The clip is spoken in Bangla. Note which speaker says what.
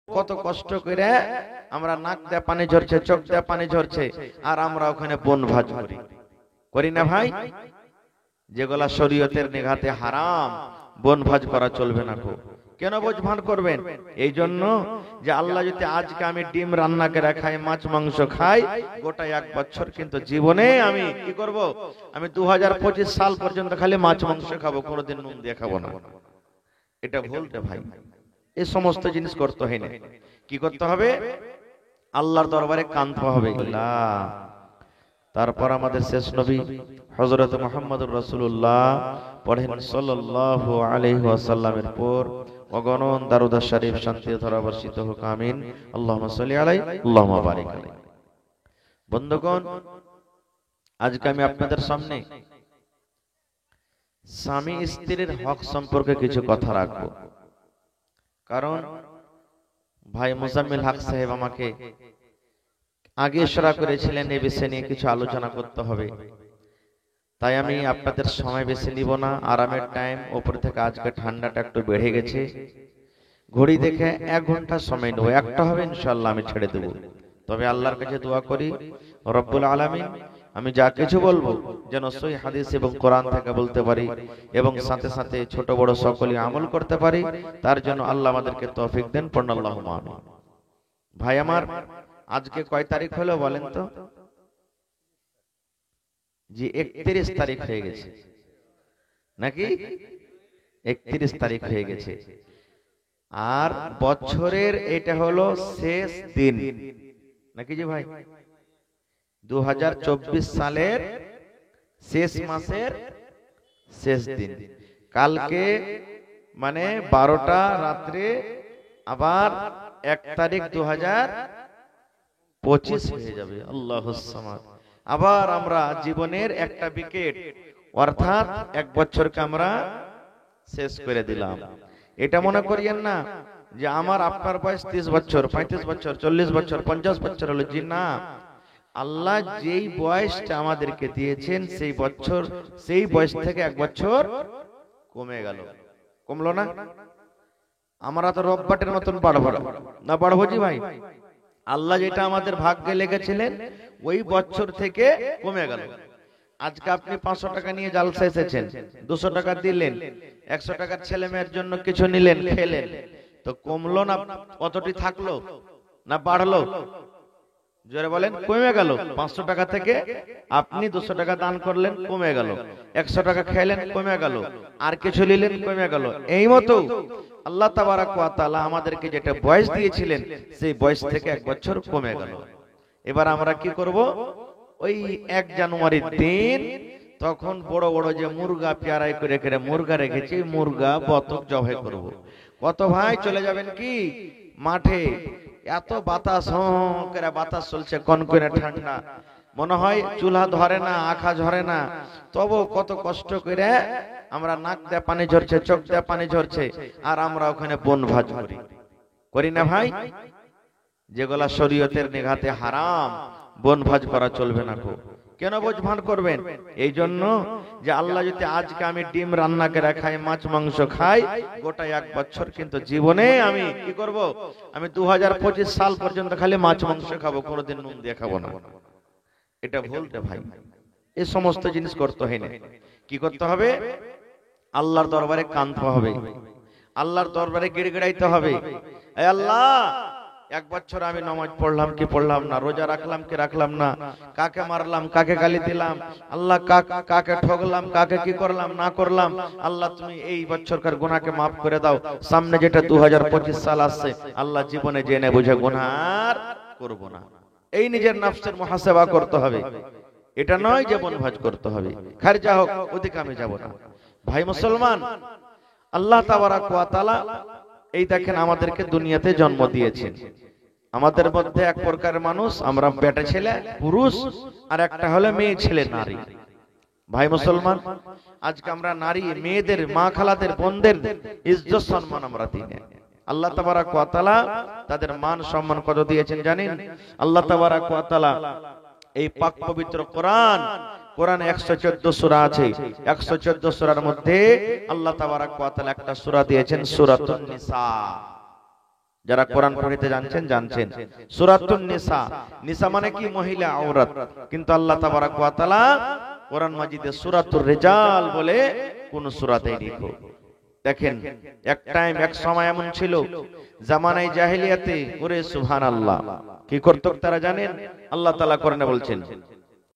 Speaker 1: কত কষ্ট করে আমরা নাক দিয়ে পানি ঝরছে, চোখ দিয়ে পানি ঝরছে, আর আমরা ওখানে বনভাজ করি, করি না ভাই? যেগুলা শরীয়তের নিঘাতে হারাম, বনভাজ করা চলবে না। কেন বোঝভান করবেন? এই জন্য যে আল্লাহ যদি আজকে আমি ডিম রান্না করে খাই, মাছ মাংস খাই, গোটা 1 বছর কিন্তু জীবনে আমি কি করব? আমি 2025 সাল পর্যন্ত খালি মাছ মাংস খাবো, কোনোদিন নুন দিয়ে খাবো না। এটা ভুলতে ভাই, এই সমস্ত জিনিস করতে হয় না। কি করতে হবে? আল্লাহর দরবারে কাঁদতে হবে। তারপর আমাদের শেষ নবী হযরত মুহাম্মদুর রাসূলুল্লাহ পড়েন সাল্লাল্লাহু আলাইহি ওয়াসাল্লামের পর অগণন দরুদ শরীফ শান্তি ধারা বর্ষিত হোক, আমিন। আল্লাহুম্মা সাল্লি আলাইহি আল্লাহুম্মা বারিক আলাইহি। বন্ধুগণ, আজকে আমি আপনাদের সামনে স্বামী স্ত্রীর হক সম্পর্কে কিছু কথা রাখবো। কারণ ভাই মুজাম্মিল হক সাহেব আমাকে আগে ইশারা করেছিলেন এই বিষয় নিয়ে কিছু আলোচনা করতে হবে, তাই আমি আপনাদের সময় বেশি নিব না। আরামের টাইম, উপর থেকে আজকে ঠান্ডাটা একটু বেড়ে গেছে, ঘড়ি দেখে 1 ঘন্টা সময় নেব, একটা হবে ইনশাআল্লাহ আমি ছেড়ে দেব। তবে আল্লাহর কাছে দোয়া করি রব্বুল আলামিন আমি যা কিছু বলবো যেন সহিহ হাদিস এবং কোরআন থেকে বলতে পারি, এবং সাথে সাথে ছোট বড় সকলেই আমল করতে পারি, তার জন্য আল্লাহ আমাদেরকে তৌফিক দেন। পড়ুন আল্লাহুম্মা আমিন। ভাই আমার, আজকে কয় তারিখ হলো বলেন তো? জি 31 তারিখ হয়ে গেছে নাকি? 31 তারিখ হয়ে গেছে, আর বছরের এটা হলো শেষ দিন নাকি জি ভাই? 2024 সালের শেষ মাসের শেষ দিন। কালকে মানে 12টা রাত্রে আবার 1 তারিখ 2025 হয়ে যাবে। আল্লাহুস সামাদ। আবার আমরা জীবনের একটা উইকেট, অর্থাৎ 1 বছরকে আমরা শেষ করে দিলাম। এটা মনে করিয়েন না যে আমার আপনার বয়স 30 বছর, 35 বছর, 40 বছর, 50 বছর হলো। জি না, আল্লাহ যেই বয়সটা আমাদেরকে দিয়েছেন সেই বছর, সেই বয়স থেকে 1 বছর কমে গেল। কমলো না? আমরা তো রববাটের মতন বাড়বো না, বাড়বো জি ভাই? আল্লাহ যেটা আমাদের ভাগ্যে লেগেছিলেন ওই বছর থেকে কমে গেল। আজকে আপনি 500 টাকা নিয়ে জালসা এসেছেন, 200 টাকা দিলেন, 100 টাকার ছেলে মেয়ের জন্য কিছু নিলেন, খেলেন, তো কমলো না? কতটি থাকলো না বাড়লো? জোরে বলেন। কমে গেল। 500 টাকা থেকে আপনি 200 টাকা দান করলেন, কমে গেল। 100 টাকা খেলেন, কমে গেল। আর কিছু নিলেন, কমে গেল। এই মতো আল্লাহ তাবারাক ওয়া তাআলা আমাদেরকে যেটা বয়স দিয়েছিলেন সেই বয়স থেকে 1 বছর কমে গেল। এবার আমরা কি করব? ওই 1 জানুয়ারির দিন তখন বড় বড় যে মুরগা পেয়ারাই করে করে মুরগা রেখেছি, মুরগা বতক জবাই করব। কত ভাই চলে যাবেন কি মাঠে? এত বাতাস, করে বাতাস চলছে, কনকনে ঠান্ডা, মনে হয় চুলা ধরে না, আখা ঝরে না, তবু কত কষ্ট করে আমরা নাক দিয়ে পানি ঝরছে, চোখ দিয়ে পানি ঝরছে, আর আমরা ওখানে বনভাজ করি, করি না ভাই? যেগুলা শরীয়তের নিঘাতে হারাম, বনভাজ করা চলবে না। কেন বোঝভান করবেন? এই জন্য যে আল্লাহ যদি আজকে আমি ডিম রান্না করে খাই, মাছ মাংস খাই, গোটা 1 বছর কিন্তু জীবনে আমি কি করব? আমি 2025 সাল পর্যন্ত খালি মাছ মাংস খাবো, কোনোদিন নুন দিয়ে খাবো না। এটা ভুলতে ভাই, এই সমস্ত জিনিস করতে হয় না। কি করতে হবে? আল্লাহর দরবারে কাঁদতে হবে, আল্লাহর দরবারে গিড়গিড়াইতে হবে। এই আল্লাহ, 1 বছর আমি নামাজ পড়লাম কি পড়লাম না, রোজা রাখলাম কি রাখলাম না, কাকে মারলাম, কাকে গালি দিলাম, আল্লাহ কাকে ঠকলাম, কাকে কি করলাম না করলাম, আল্লাহ তুমি এই বছরকার গুনাহকে মাফ করে দাও। সামনে যেটা 2025 সাল আসছে, আল্লাহ জীবনে জেনে বুঝে গুনাহ আর করব না। এই নিজের নফসের মুহাসাবা করতে হবে। এটা নয় যে বনভাজ করতে হবে, খারজা হোক ওদিকে আমি যাব না। ভাই মুসলমান, আল্লাহ তাবারাক ওয়া তাআলা এই দেখেন আমাদেরকে দুনিয়াতে জন্ম দিয়েছেন। আমাদের মধ্যে 1 প্রকারের মানুষ, আমরা বেটা ছেলে পুরুষ, আর একটা হলো মেয়ে ছেলে নারী। ভাই মুসলমান, আজকে আমরা নারী মেয়েদের, মা খালাদের, বোনদের ইজ্জত সম্মান আমরা দিই না। আল্লাহ তাবারাক ওয়া তাআলা তাদের মান সম্মান কত দিয়েছেন জানেন? আল্লাহ তাবারাক ওয়া তাআলা এই পাক পবিত্র কোরআনে 114 সূরা আছে। 114 সূরার মধ্যে আল্লাহ তাবারাক ওয়া তাআলা একটা সূরা দিয়েছেন, সূরাতুন নিসা। যারা কোরআন পড়িতে জানছেন জানছেন সূরাতুন নিসা, নিসা মানে কি মহিলা আওরাত, কিন্তু আল্লাহ তাবারক ওয়া তাআলা কোরআন মাজিদে সূরাতুর রিজাল বলে কোন সূরাতেই লিখো। দেখেন এক টাইম এক সময় এমন ছিল জামানায়ে জাহেলিয়াতে, ওরে সুবহানাল্লাহ, কি করত তারা জানেন? আল্লাহ তাআলা কোরআনে বলছেন